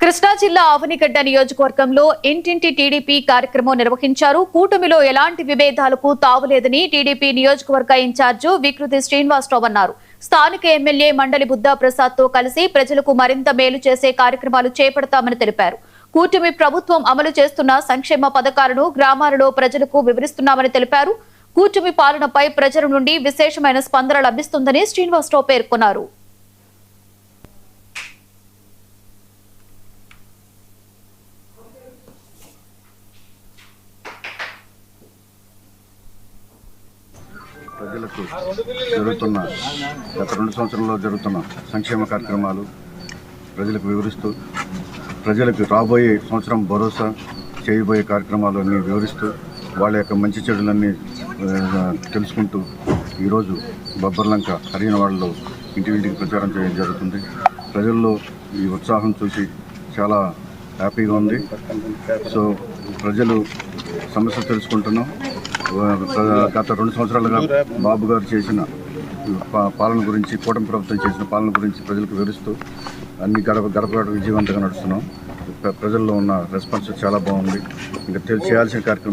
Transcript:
కృష్ణా జిల్లా ఆవనిగడ్డ నియోజకవర్గంలో ఇంటింటి టీడీపీ కార్యక్రమం నిర్వహించారు. కూటమిలో ఎలాంటి విభేదాలకు తావులేదని టీడీపీ నియోజకవర్గ ఇన్ఛార్జి వికృతి శ్రీనివాసరావు అన్నారు. స్థానిక ఎమ్మెల్యే మండలి బుద్ధా ప్రసాద్ తో కలిసి ప్రజలకు మరింత మేలు చేసే కార్యక్రమాలు చేపడతామని తెలిపారు. కూటమి ప్రభుత్వం అమలు చేస్తున్న సంక్షేమ పథకాలను గ్రామాలలో ప్రజలకు వివరిస్తున్నామని తెలిపారు. కూటమి పాలనపై ప్రజల నుండి విశేషమైన స్పందన లభిస్తుందని శ్రీనివాసరావు పేర్కొన్నారు. ప్రజలకు జరుగుతున్న గత 2 సంవత్సరాల్లో జరుగుతున్న సంక్షేమ కార్యక్రమాలు ప్రజలకు వివరిస్తూ, ప్రజలకు రాబోయే సంవత్సరం భరోసా చేయబోయే కార్యక్రమాలన్నీ వివరిస్తూ, వాళ్ళ యొక్క మంచి చెడులన్నీ తెలుసుకుంటూ ఈరోజు బొబ్బర్లంక హరియాణవాడలో ఇంటింటికి ప్రచారం చేయడం జరుగుతుంది. ప్రజల్లో ఈ ఉత్సాహం చూసి చాలా హ్యాపీగా ఉంది. సో ప్రజలు సమస్యలు తెలుసుకుంటున్నాం. గత 2 సంవత్సరాలుగా బాబు గారు చేసిన పాలన గురించి, కూటమి ప్రభుత్వం చేసిన పాలన గురించి ప్రజలకు వివరిస్తూ అన్ని గడప విజయవంతంగా నడుస్తున్నాం. ప్రజల్లో ఉన్న రెస్పాన్స్ చాలా బాగుంది. ఇంకా చేయాల్సిన కార్యక్రమం